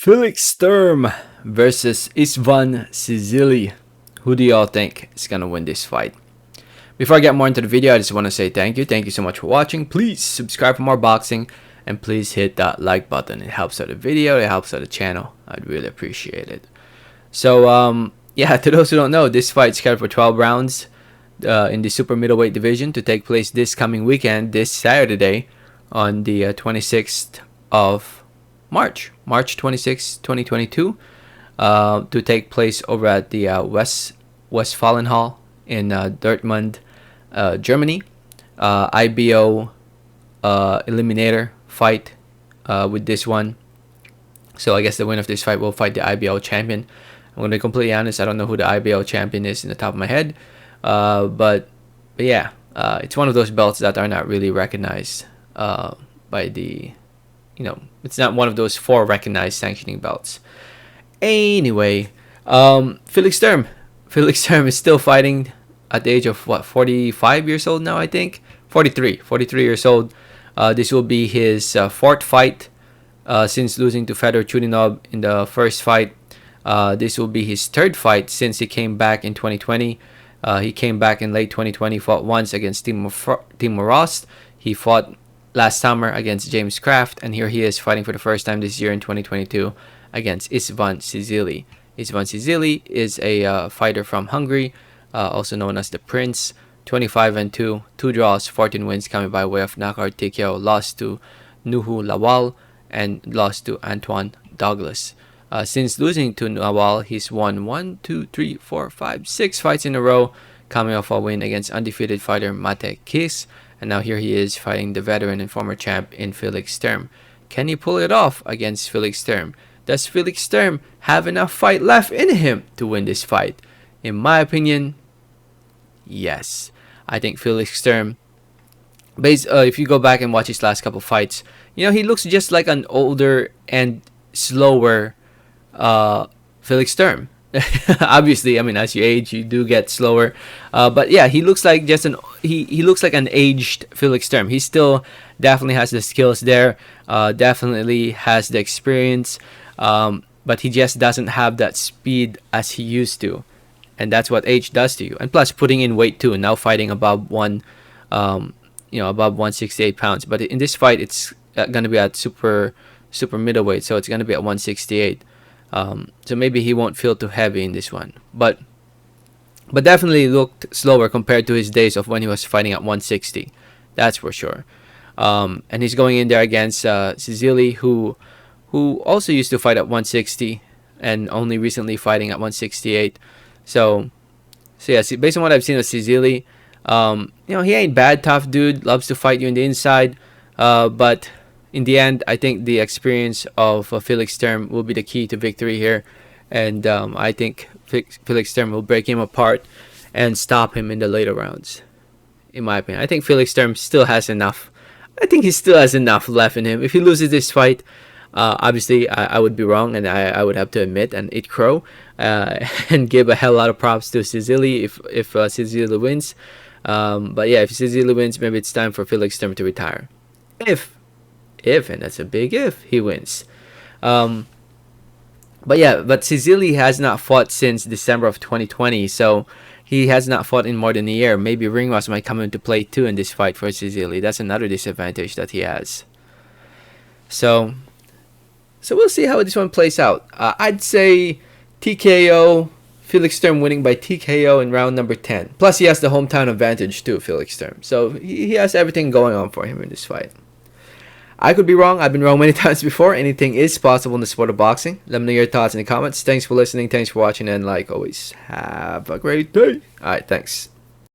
Felix Sturm versus Istvan Szili. Who do y'all think is gonna win this fight? Before I get more into the video, I just want to say thank you. Thank you so much for watching. Please subscribe for more boxing and please hit that like button. It helps out the video, it helps out the channel. I'd really appreciate it. So yeah, to those who don't know, this fight is scheduled for 12 rounds in the super middleweight division to take place this coming weekend, this Saturday, on the 26th of March 26, 2022, to take place over at the Westfalen Hall in Dortmund, Germany. IBO eliminator fight with this one. So I guess the winner of this fight will fight the IBO champion. I'm going to be completely honest, I don't know who the IBO champion is in the top of my head. But yeah, it's one of those belts that are not really recognized by the, it's not one of those 4 recognized sanctioning belts. Anyway, Felix Sturm is still fighting at the age of what, 45 years old now, I think. 43 years old. This will be his 4th fight since losing to Fedor Chutinov in the first fight. This will be his 3rd fight since he came back in 2020. He came back in late 2020, fought once against Timo Rost. He fought last summer against James Kraft, and here he is fighting for the first time this year in 2022 against Istvan Szili. Istvan Szili is a fighter from Hungary, also known as the Prince. 25-2, 2 draws, 14 wins, coming by way of knockout TKO. Lost to Nuhu Lawal and lost to Antoine Douglas. Since losing to Lawal, he's won 6 fights in a row, coming off a win against undefeated fighter Mate Kiss. And now here he is fighting the veteran and former champ in Felix Sturm. Can he pull it off against Felix Sturm? Does Felix Sturm have enough fight left in him to win this fight? In my opinion, yes. I think Felix Sturm, if you go back and watch his last couple fights, he looks just like an older and slower Felix Sturm. Obviously, I mean, as you age, you do get slower. But yeah, he looks like he looks like an aged Felix Sturm. He still definitely has the skills there. Definitely has the experience. But he just doesn't have that speed as he used to, and that's what age does to you. And plus, putting in weight too. Now fighting above above 168 pounds. But in this fight, it's gonna be at super middleweight, so it's gonna be at 168. So maybe he won't feel too heavy in this one, but definitely looked slower compared to his days of when he was fighting at 160. That's for sure. And he's going in there against Szili, who also used to fight at 160 and only recently fighting at 168. So yeah, based on what I've seen of Szili, he ain't bad, tough dude, loves to fight you in the inside, but in the end, I think the experience of Felix Sturm will be the key to victory here. And I think Felix Sturm will break him apart and stop him in the later rounds, in my opinion. I think Felix Sturm still has enough. I think he still has enough left in him. If he loses this fight, obviously I would be wrong, and I would have to admit and eat crow and give a hell lot of props to Szili if Szili wins. But yeah, if Szili wins, maybe it's time for Felix Sturm to retire. If, and that's a big if, he wins. But Szili has not fought since December of 2020, so he has not fought in more than a year. Maybe ring rust might come into play too in this fight for Szili. That's another disadvantage that he has. So we'll see how this one plays out. I'd say TKO, Felix Sturm winning by TKO in round number 10. Plus he has the hometown advantage too, Felix Sturm. So he has everything going on for him in this fight. I could be wrong. I've been wrong many times before. Anything is possible in the sport of boxing. Let me know your thoughts in the comments. Thanks for listening. Thanks for watching. And like always, have a great day. All right, thanks.